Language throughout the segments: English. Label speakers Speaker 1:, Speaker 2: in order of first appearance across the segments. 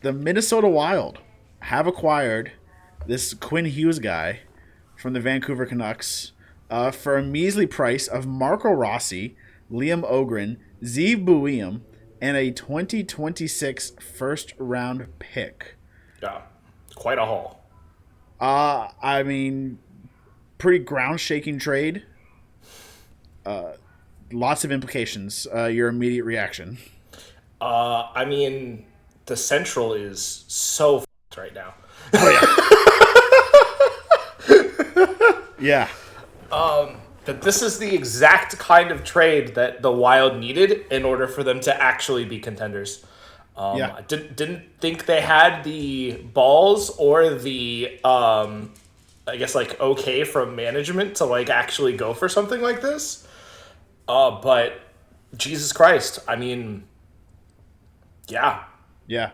Speaker 1: The Minnesota Wild have acquired this Quinn Hughes guy from the Vancouver Canucks for a measly price of Marco Rossi, Liam Ohgren, Zeev Buium, and a 2026 first round pick.
Speaker 2: Yeah, quite a haul.
Speaker 1: I mean, pretty ground shaking trade. Lots of implications. Your immediate reaction?
Speaker 2: I mean, the Central is so f***ed right now.
Speaker 1: Oh yeah, yeah,
Speaker 2: That this is the exact kind of trade that the Wild needed in order for them to actually be contenders.
Speaker 1: yeah.
Speaker 2: I didn't think they had the balls or the I guess like okay from management to like actually go for something like this. But Jesus Christ, I mean, yeah,
Speaker 1: Yeah,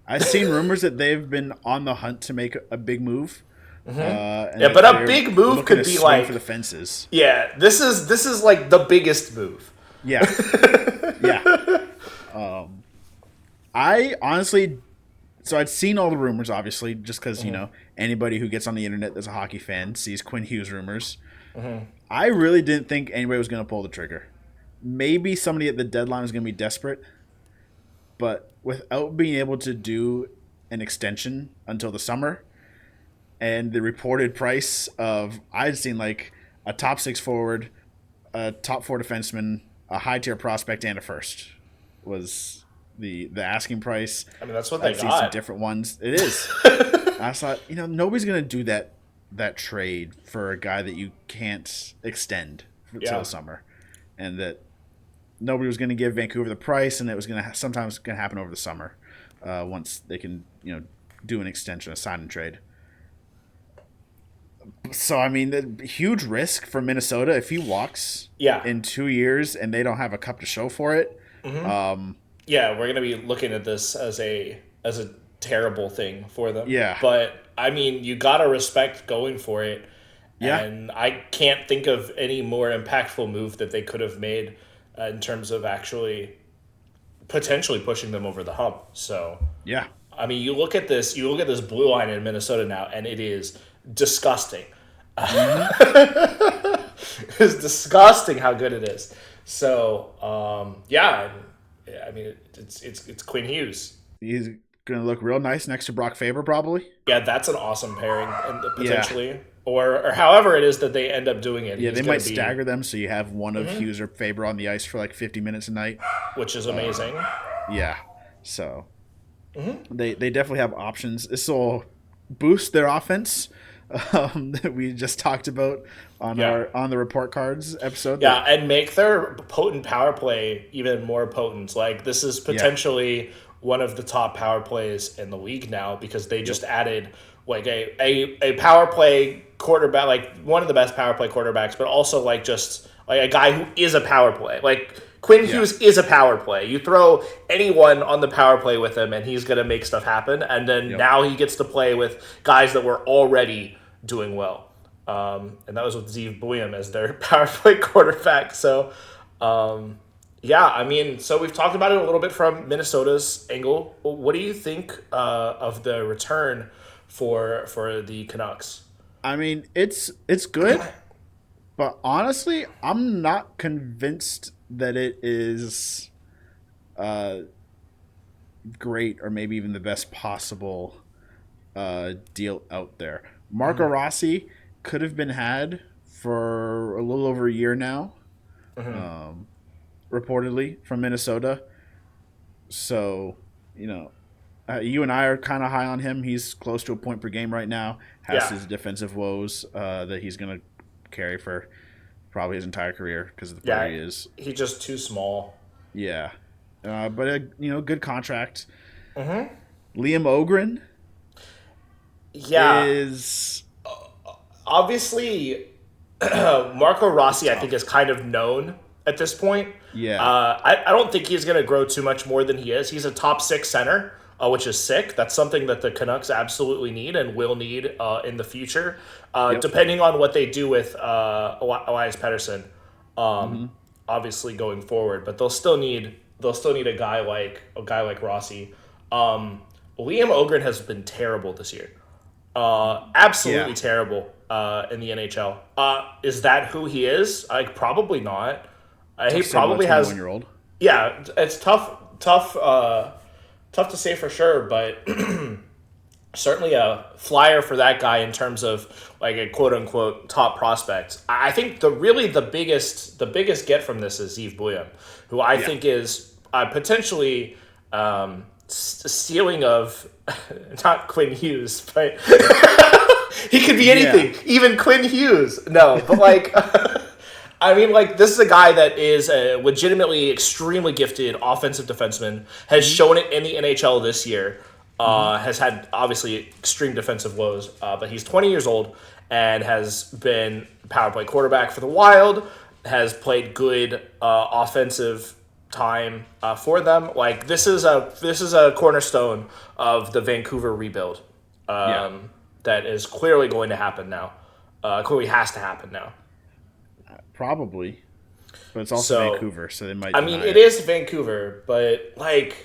Speaker 1: I've seen rumors that they've been on the hunt to make a big move, and
Speaker 2: yeah.
Speaker 1: that
Speaker 2: But a
Speaker 1: they're
Speaker 2: big move
Speaker 1: looking
Speaker 2: could
Speaker 1: to
Speaker 2: be
Speaker 1: swing for
Speaker 2: like,
Speaker 1: the fences.
Speaker 2: yeah, this is like the biggest move.
Speaker 1: Yeah, yeah. I honestly, so I'd seen all the rumors, obviously, just because anybody who gets on the internet that's a hockey fan sees Quinn Hughes rumors. I really didn't think anybody was going to pull the trigger. Maybe somebody at the deadline was going to be desperate, but without being able to do an extension until the summer, and the reported price of I'd seen like a top six forward, a top four defenseman, a high tier prospect, and a first was the asking price.
Speaker 2: I mean, that's what they
Speaker 1: I'd seen some
Speaker 2: got.
Speaker 1: different ones. It is. I thought nobody's gonna do that trade for a guy that you can't extend till
Speaker 2: Yeah.
Speaker 1: the summer, and that nobody was going to give Vancouver the price, and it was going to sometimes going to happen over the summer once they can do an extension, a sign and trade. So I mean, the huge risk for Minnesota if he walks
Speaker 2: Yeah.
Speaker 1: in 2 years and they don't have a cup to show for it.
Speaker 2: Yeah, we're gonna be looking at this as a terrible thing for them.
Speaker 1: Yeah,
Speaker 2: But I mean, you gotta respect going for it,
Speaker 1: yeah,
Speaker 2: and I can't think of any more impactful move that they could have made in terms of actually potentially pushing them over the hump. So
Speaker 1: yeah.
Speaker 2: I mean, you look at this blue line in Minnesota now, and it is disgusting. It's disgusting how good it is. So yeah, I mean, it's Quinn Hughes.
Speaker 1: He's going to look real nice next to Brock Faber, probably.
Speaker 2: Yeah, that's an awesome pairing, and
Speaker 1: Yeah,
Speaker 2: potentially, or however it is that they end up doing it.
Speaker 1: yeah.
Speaker 2: He's
Speaker 1: They
Speaker 2: gonna
Speaker 1: might
Speaker 2: be,
Speaker 1: stagger them so you have one of Hughes or Faber on the ice for like 50 minutes a night.
Speaker 2: which is amazing.
Speaker 1: Yeah. So they definitely have options. This will boost their offense that we just talked about on
Speaker 2: Yeah.
Speaker 1: the report cards episode.
Speaker 2: Yeah, and make their potent power play even more potent. Like this is
Speaker 1: Yeah.
Speaker 2: potentially one of the top power plays in the league now because they just added like a power play quarterback, like one of the best power play quarterbacks, but also like just like a guy who is a power play. Like Quinn
Speaker 1: Yeah.
Speaker 2: Hughes is a power play. You throw anyone on the power play with him and he's gonna make stuff happen. And then
Speaker 1: Yep.
Speaker 2: now he gets to play with guys that were already doing well. And that was with Zeev Buium as their power play quarterback. So, yeah, I mean, so we've talked about it a little bit from Minnesota's angle. What do you think of the return for the Canucks?
Speaker 1: I mean, it's good, but honestly, I'm not convinced that it is great or maybe even the best possible deal out there. Marco Rossi could have been had for a little over a year now, reportedly from Minnesota. So, you and I are kind of high on him. He's close to a point per game right now. Has
Speaker 2: Yeah,
Speaker 1: his defensive woes that he's going to carry for probably his entire career because of the player
Speaker 2: yeah,
Speaker 1: he is.
Speaker 2: he's just too small.
Speaker 1: Yeah, but good contract. Liam Ogren
Speaker 2: Yeah,
Speaker 1: is
Speaker 2: obviously, Marco Rossi, I think,
Speaker 1: tough.
Speaker 2: is kind of known at this point.
Speaker 1: Yeah,
Speaker 2: I don't think he's going to grow too much more than he is. He's a top six center, which is sick. That's something that the Canucks absolutely need and will need in the future,
Speaker 1: yep,
Speaker 2: depending on what they do with Elias Pettersson. Obviously going forward, but they'll still need a guy like Rossi. Liam Ohgren has been terrible this year. Absolutely
Speaker 1: Yeah.
Speaker 2: terrible in the NHL. Is that who he is? Like, probably not.
Speaker 1: Tough
Speaker 2: He
Speaker 1: to say about a
Speaker 2: probably
Speaker 1: 21
Speaker 2: has.
Speaker 1: year old.
Speaker 2: Yeah, it's tough to say for sure, but certainly a flyer for that guy in terms of like a quote unquote top prospect. I think the biggest get from this is Zeev Buium, who I
Speaker 1: Yeah.
Speaker 2: think is potentially stealing of not Quinn Hughes, but he could be
Speaker 1: Yeah.
Speaker 2: anything, even Quinn Hughes. No, but like. I mean, like, this is a guy that is a legitimately extremely gifted offensive defenseman, has shown it in the NHL this year, has had, obviously, extreme defensive woes, but he's 20 years old and has been power play quarterback for the Wild, has played good offensive time for them. Like, this is a cornerstone of the Vancouver rebuild
Speaker 1: Yeah.
Speaker 2: that is clearly going to happen now. Clearly has to happen now.
Speaker 1: Probably. But it's also
Speaker 2: So,
Speaker 1: Vancouver, so they might
Speaker 2: I mean,
Speaker 1: deny
Speaker 2: it
Speaker 1: it.
Speaker 2: is Vancouver, but like,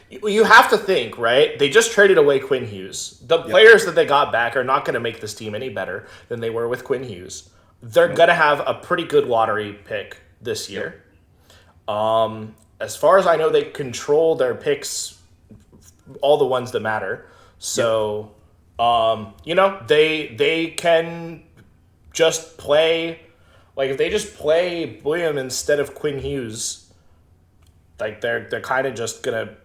Speaker 2: you have to think, right? They just traded away Quinn Hughes. The
Speaker 1: Yep.
Speaker 2: players that they got back are not going to make this team any better than they were with Quinn Hughes. They're
Speaker 1: Nope.
Speaker 2: going to have a pretty good lottery pick this
Speaker 1: Yep.
Speaker 2: year. As far as I know, they control their picks, all the ones that matter. So, they can just play. Like, if they just play William instead of Quinn Hughes, like they're kind of just gonna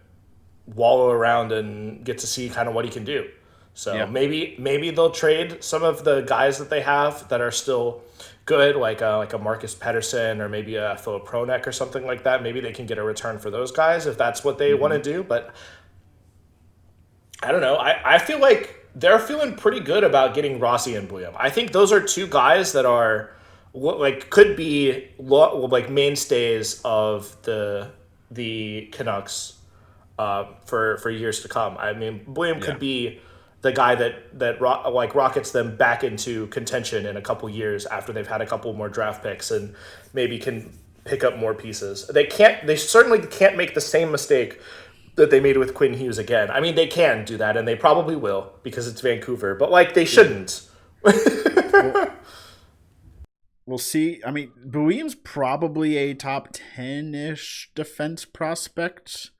Speaker 2: wallow around and get to see kind of what he can do. So
Speaker 1: Yeah.
Speaker 2: maybe they'll trade some of the guys that they have that are still good, like a Marcus Pedersen or maybe a Philip Pronek or something like that. Maybe they can get a return for those guys if that's what they want to do. But I don't know. I feel like they're feeling pretty good about getting Rossi and Buium. I think those are two guys that are like could be like mainstays of the Canucks for years to come. I mean, Buium
Speaker 1: Yeah.
Speaker 2: could be the guy that rockets them back into contention in a couple years after they've had a couple more draft picks and maybe can pick up more pieces. They certainly can't make the same mistake that they made with Quinn Hughes again. I mean, they can do that and they probably will because it's Vancouver, but like they shouldn't.
Speaker 1: Well, we'll see. I mean, Buium's probably a top 10-ish defense prospect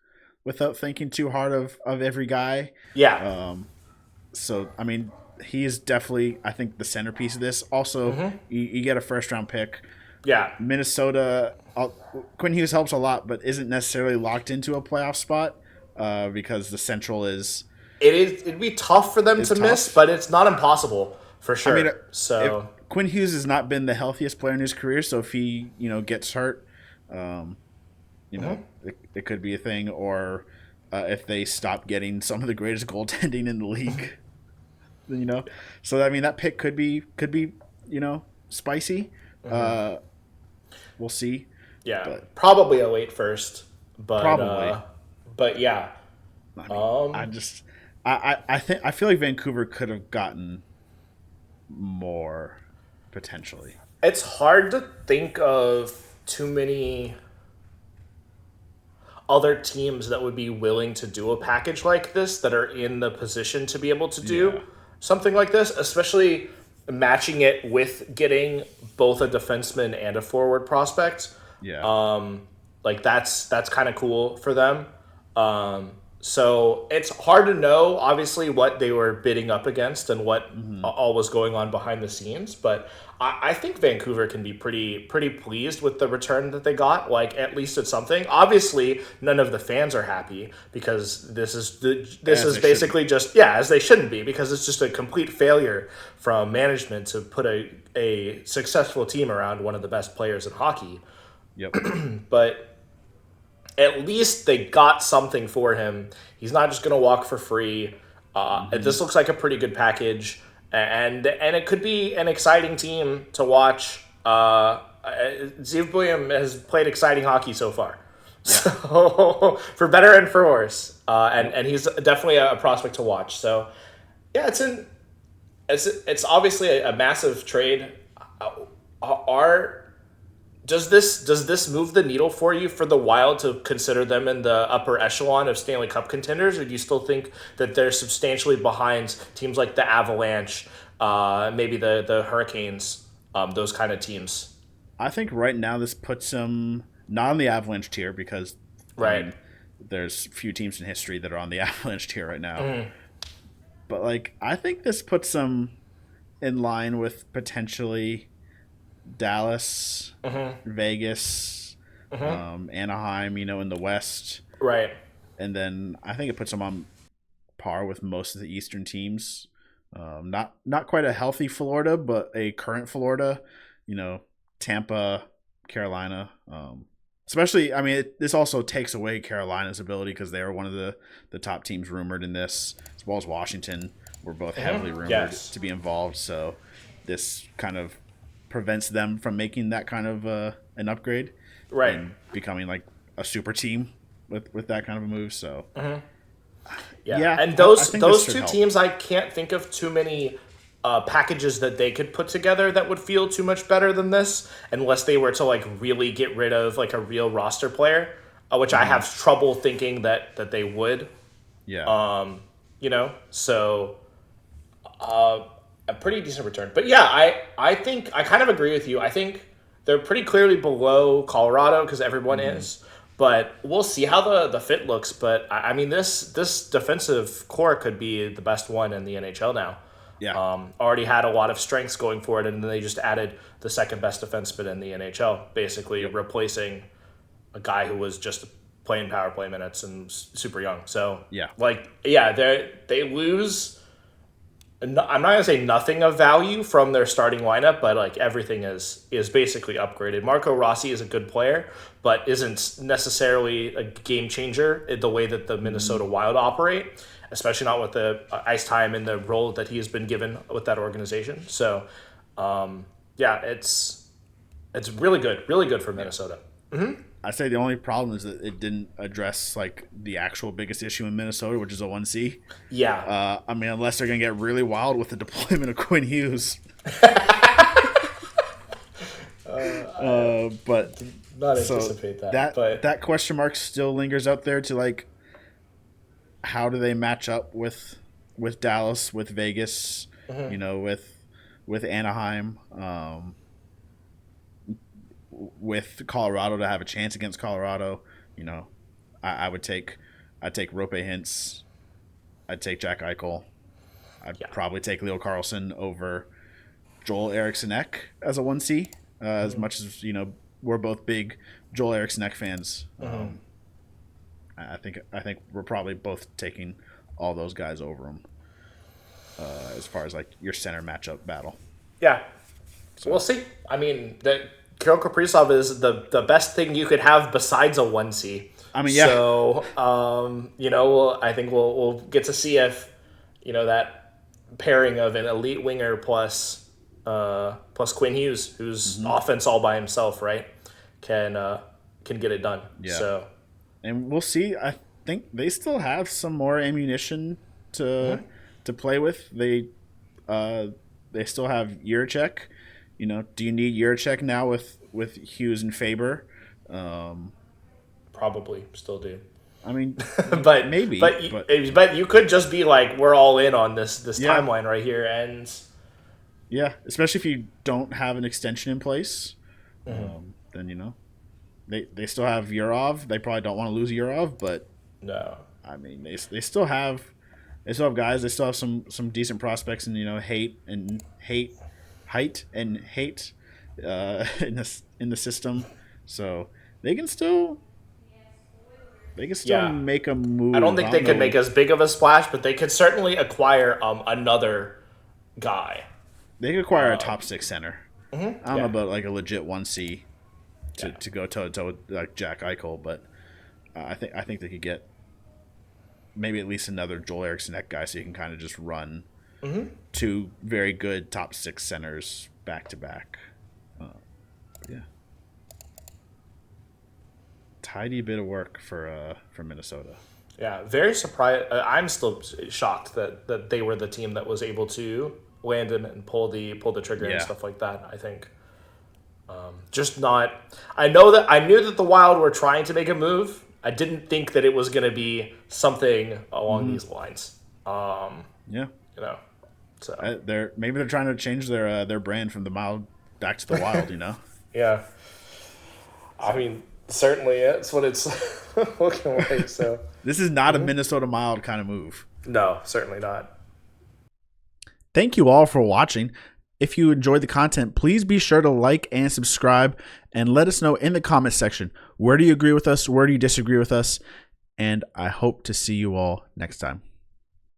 Speaker 1: without thinking too hard of every guy.
Speaker 2: Yeah.
Speaker 1: So, I mean, he is definitely, I think, the centerpiece of this. Also, you get a first-round pick.
Speaker 2: Yeah.
Speaker 1: Minnesota, Quinn Hughes helps a lot, but isn't necessarily locked into a playoff spot because the Central is.
Speaker 2: It'd be tough for them to
Speaker 1: tough.
Speaker 2: miss, but it's not impossible for sure.
Speaker 1: I mean,
Speaker 2: so
Speaker 1: Quinn Hughes has not been the healthiest player in his career, so if he gets hurt, it could be a thing. Or if they stop getting some of the greatest goaltending in the league, So I mean, that pick could be spicy. We'll see.
Speaker 2: yeah,
Speaker 1: but-
Speaker 2: probably a late first, but
Speaker 1: Probably.
Speaker 2: but yeah.
Speaker 1: I mean, I feel like Vancouver could have gotten more potentially.
Speaker 2: It's hard to think of too many other teams that would be willing to do a package like this that are in the position to be able to do
Speaker 1: Yeah.
Speaker 2: something like this, especially matching it with getting both a defenseman and a forward prospect.
Speaker 1: Yeah.
Speaker 2: Like that's kind of cool for them. So it's hard to know, obviously, what they were bidding up against and what all was going on behind the scenes. But I think Vancouver can be pretty pleased with the return that they got. Like at least it's something. Obviously, none of the fans are happy because this is basically just as they shouldn't be, because it's just a complete failure from management to put a successful team around one of the best players in hockey.
Speaker 1: Yep.
Speaker 2: But at least they got something for him. He's not just going to walk for free. This looks like a pretty good package, and it could be an exciting team to watch. Zeev Buium has played exciting hockey so far, so for better and for worse. And he's definitely a prospect to watch. So yeah, it's obviously a massive trade. Does this move the needle for you for the Wild to consider them in the upper echelon of Stanley Cup contenders, or do you still think that they're substantially behind teams like the Avalanche, maybe the Hurricanes, those kind of teams?
Speaker 1: I think right now this puts them not on the Avalanche tier because
Speaker 2: Right.
Speaker 1: there's few teams in history that are on the Avalanche tier right now. But like I think this puts them in line with potentially Dallas, Vegas, Anaheim, in the West.
Speaker 2: Right.
Speaker 1: And then I think it puts them on par with most of the Eastern teams. Not quite a healthy Florida, but a current Florida, Tampa, Carolina. Especially, I mean, this also takes away Carolina's ability because they are one of the top teams rumored in this, as well as Washington were both heavily rumored to be involved. So this kind of prevents them from making that kind of an upgrade,
Speaker 2: Right.
Speaker 1: and becoming like a super team with that kind of a move. So
Speaker 2: Yeah. And
Speaker 1: I think
Speaker 2: those
Speaker 1: this should
Speaker 2: two
Speaker 1: help.
Speaker 2: teams, I can't think of too many packages that they could put together that would feel too much better than this, unless they were to like really get rid of like a real roster player, which I have trouble thinking that they would.
Speaker 1: Yeah.
Speaker 2: So a pretty decent return. But yeah, I think I kind of agree with you. I think they're pretty clearly below Colorado because everyone is. But we'll see how the fit looks. But I mean, this defensive core could be the best one in the NHL now.
Speaker 1: Yeah.
Speaker 2: Already had a lot of strengths going for it, and then they just added the second best defenseman in the NHL, basically replacing a guy who was just playing power play minutes and super young. So they lose. I'm not gonna say nothing of value from their starting lineup, but like everything is basically upgraded. Marco Rossi is a good player, but isn't necessarily a game changer in the way that the Minnesota Wild operate, especially not with the ice time and the role that he has been given with that organization. So, it's really good for Minnesota.
Speaker 1: I'd say the only problem is that it didn't address like the actual biggest issue in Minnesota, which is a 1C.
Speaker 2: Yeah.
Speaker 1: I mean, unless they're gonna get really wild with the deployment of Quinn Hughes. But
Speaker 2: Not anticipate but
Speaker 1: that question mark still lingers up there to like, how do they match up with Dallas, with Vegas, with Anaheim, with Colorado to have a chance against Colorado. I'd take Rope Hintz. I'd take Jack Eichel. I'd probably take Leo Carlson over Joel Eriksson-Ek as a 1C. As much as we're both big Joel Eriksson-Ek fans. I think we're probably both taking all those guys over him as far as like your center matchup battle.
Speaker 2: Yeah. So we'll see. I mean, Kirill Kaprizov is the best thing you could have besides a 1C.
Speaker 1: I mean, yeah.
Speaker 2: So, I think we'll get to see if, that pairing of an elite winger plus Quinn Hughes, who's offense all by himself, right, can get it done.
Speaker 1: Yeah.
Speaker 2: So,
Speaker 1: and we'll see. I think they still have some more ammunition to play with. They still have Jiricek. Do you need Jiricek now with Hughes and Faber?
Speaker 2: Probably still do.
Speaker 1: I mean,
Speaker 2: but
Speaker 1: maybe.
Speaker 2: But you could just be like, we're all in on this timeline right here, and
Speaker 1: yeah, especially if you don't have an extension in place, then they still have Yurov. They probably don't want to lose Yurov, but
Speaker 2: no.
Speaker 1: I mean, they still have guys. They still have some decent prospects, and height in the system, so they can still make a move.
Speaker 2: I don't think they can make as big of a splash, but they could certainly acquire another guy.
Speaker 1: They could acquire a top 6 center. I don't know about like a legit 1C to go toe to toe with like Jack Eichel, but I think they could get maybe at least another Joel Eriksson-Ek guy, so you can kind of just run two very good top 6 centers back to back. Tidy bit of work for Minnesota.
Speaker 2: Yeah, very surprised. I'm still shocked that they were the team that was able to land him and pull the trigger and stuff like that. I think Just not. I knew that the Wild were trying to make a move. I didn't think that it was going to be something along these lines.
Speaker 1: Yeah.
Speaker 2: You know, so
Speaker 1: maybe they're trying to change their brand from the Mild back to the Wild.
Speaker 2: Yeah. I mean, certainly it's what it's looking like. So
Speaker 1: this is not a Minnesota Mild kind of move.
Speaker 2: No, certainly not.
Speaker 1: Thank you all for watching. If you enjoyed the content, please be sure to like and subscribe and let us know in the comment section, where do you agree with us? Where do you disagree with us? And I hope to see you all next time.